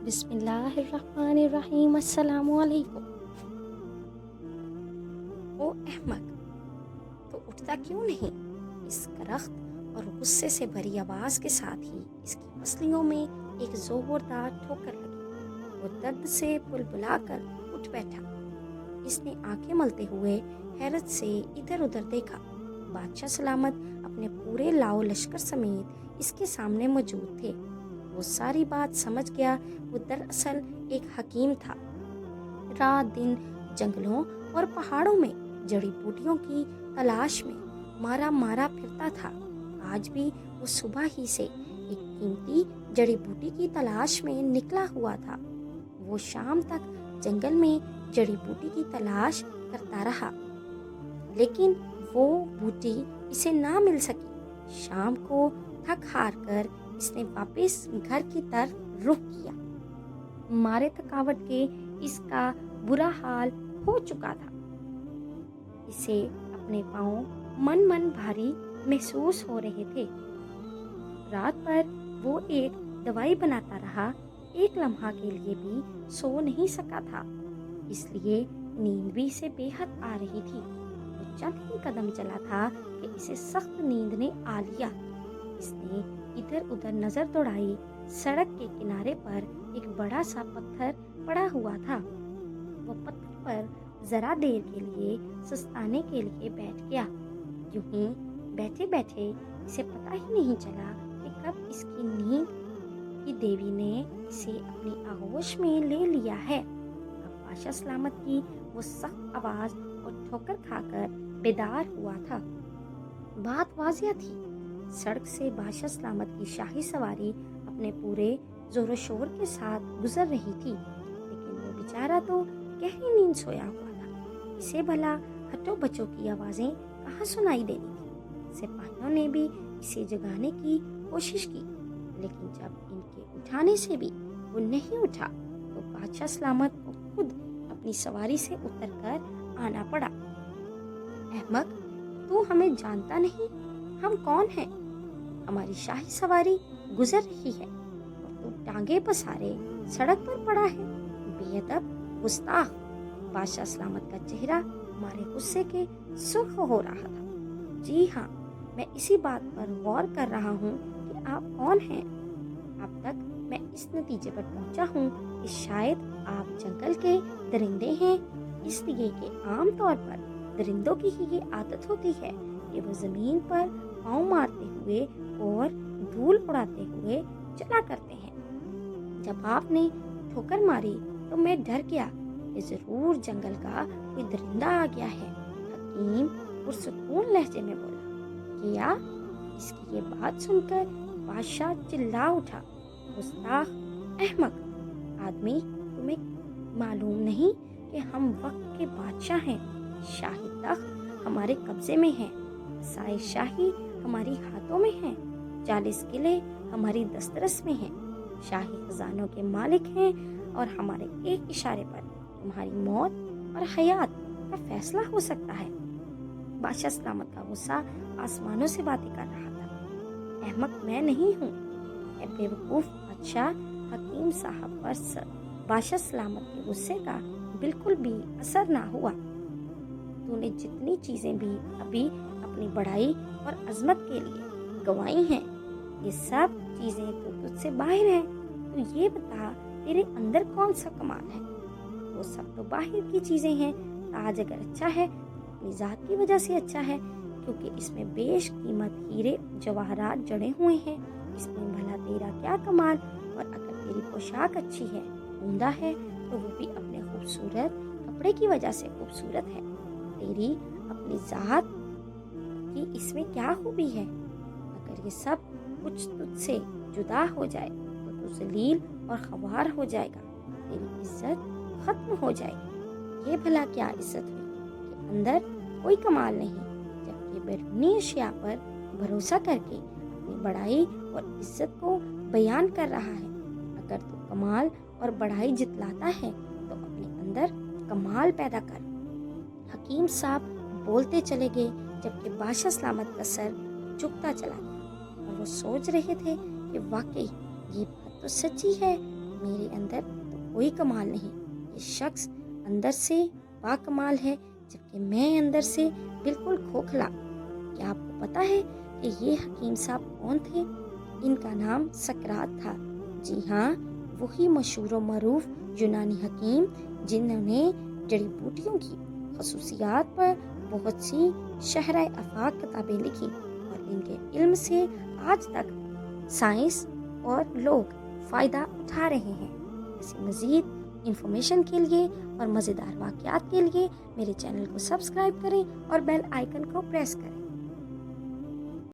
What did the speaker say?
बिस्मिल्लाहिर्रहमानिर्रहीम। अस्सलामु अलैकुम। ओ अहमक, तो उठता क्यों नहीं? इस करख्त और गुस्से से भरी आवाज़ के साथ ही इसकी पसलियों में एक ज़ोरदार ठोकर लगी। वो दर्द से बुलबुला कर उठ बैठा। इसने आंखें मलते हुए हैरत से इधर उधर देखा। बादशाह सलामत अपने पूरे लाओ लश्कर समेत इसके सामने मौजूद थे। वो सारी बात समझ गया। वो दरअसल एक हकीम था। रात दिन जंगलों और पहाड़ों में जड़ी बूटियों की तलाश में मारा मारा फिरता था। आज भी वो सुबह ही से एक कीमती जड़ी बूटी की तलाश में निकला हुआ था। वो शाम तक जंगल में जड़ी बूटी की तलाश करता रहा, लेकिन वो बूटी इसे ना मिल सकी। शाम को थक हार कर इसने वापस घर की तरफ रुख किया। मारे थकावट के इसका बुरा हाल हो चुका था। इसे अपने पाँव मन मन भारी महसूस हो रहे थे। रात भर वो एक दवाई बनाता रहा, एक लम्हा के लिए भी सो नहीं सका था, इसलिए नींद भी इसे बेहद आ रही थी। वो चंद ही कदम चला था कि इसे सख्त नींद ने आ लिया। इसने इधर उधर नजर दौड़ाई। सड़क के किनारे पर एक बड़ा सा पत्थर पड़ा हुआ था। वो पत्थर पर जरा देर के लिए सुस्ताने के लिए बैठ गया। यूं ही बैठे बैठे इसे पता ही नहीं चला कि कब इसकी नींद की देवी ने इसे अपनी आगोश में ले लिया है। अब बादशाह सलामत की वो सख्त आवाज और ठोकर खाकर बेदार हुआ था। बात वाजिया थी। सड़क से बादशाह सलामत की शाही सवारी अपने पूरे जोर शोर के साथ गुजर रही थी, लेकिन वो बेचारा तो गहरी नींद सोया हुआ था। इसे भला हट्टो बच्चों की आवाज़ें कहाँ सुनाई देनी थी। सिपाहियों ने भी इसे जगाने की कोशिश की, लेकिन जब इनके उठाने से भी वो नहीं उठा तो बादशाह सलामत को खुद अपनी सवारी से उतरकर आना पड़ा। अहमक, तू हमें जानता नहीं हम कौन हैं? हमारी शाही सवारी गुजर रही है और तू टांगे पसारे सड़क पर पड़ा है। बेअदब, गुस्ताख। बादशाह सलामत का चेहरा हमारे गुस्से के सुर्ख हो रहा था। जी हाँ, मैं इसी बात पर गौर कर रहा हूँ कि आप कौन हैं। अब तक मैं इस नतीजे पर पहुँचा हूँ कि शायद आप जंगल के दरिंदे हैं, इसलिए कि आम तौर पर दरिंदों की ही ये आदत होती है कि वो ज़मीन पर पाँव मारते हुए और धूल उड़ाते हुए चला करते हैं। जब आपने ठोकर मारी तो मैं डर गया कि ज़रूर जंगल का कोई दरिंदा आ गया है। हकीम पुरसुकून लहजे में बोला। क्या? इसकी ये बात सुनकर बादशाह चिल्ला उठा। गुस्ताख, अहमक आदमी, तुम्हें मालूम नहीं कि हम वक्त के बादशाह हैं। शाही तख्त हमारे कब्जे में है, साए शाही हमारी हाथों में हैं, 40 किले हमारी दस्तरस में हैं, शाही खजानों के मालिक हैं और हमारे एक इशारे पर तुम्हारी मौत और हयात का फैसला हो सकता है। बादशाह सलामत का गुस्सा आसमानों से बातें कर रहा था। अहमक मैं नहीं हूँ। बेवकूफ़ बादशाह। हकीम साहब पर बादशाह सलामत के गुस्से का बिल्कुल भी असर ना हुआ। तूने जितनी चीज़ें भी अभी अपनी बड़ाई और अजमत के लिए गंवाई हैं, ये सब चीज़ें तो तुझसे बाहर हैं। तो ये बता, तेरे अंदर कौन सा कमाल है? वो सब तो बाहर की चीज़ें हैं। ताज अगर अच्छा है तो अपनी ज़ात की वजह से अच्छा है, क्योंकि इसमें बेश कीमत हीरे जवाहरात जड़े हुए हैं। इसमें भला तेरा क्या कमाल? और अगर तेरी पोशाक अच्छी है, उम्दा है, तो वो भी अपने खूबसूरत कपड़े की वजह से खूबसूरत है। तेरी अपनी ज़ात की इसमें क्या खूबी है? अगर ये सब कुछ तुझसे जुदा हो जाए तो तू जलील और ख्वार हो जाएगा, तेरी इज्जत खत्म हो जाएगी। ये भला क्या इज्जत हुई कि अंदर कोई कमाल नहीं, जबकि बैरूनी अशिया पर भरोसा करके अपनी बड़ाई और इज्जत को बयान कर रहा है। अगर तू कमाल और बड़ाई जितलाता है तो अपने अंदर कमाल पैदा कर। हकीम साहब बोलते चले गए, जबकि बादशाह सलामत का सर झुकता चला गया और वो सोच रहे थे कि वाकई ये बात तो सच्ची है میرے اندر تو کوئی کمال نہیں، یہ شخص اندر سے باکمال ہے جبکہ میں اندر سے بالکل کھوکھلا۔ کیا آپ کو پتہ ہے کہ یہ حکیم صاحب کون تھے؟ ان کا نام سقراط تھا۔ جی ہاں، وہی مشہور و معروف یونانی حکیم جنہوں نے جڑی بوٹیوں کی خصوصیات پر بہت سی شہرۂ آفاق کتابیں لکھی، اور ان کے علم سے آج تک سائنس اور لوگ فائدہ اٹھا رہے ہیں۔ ایسی مزید انفارمیشن کے لیے اور مزیدار واقعات کے لیے میرے چینل کو سبسکرائب کریں اور بیل آئیکن کو پریس کریں۔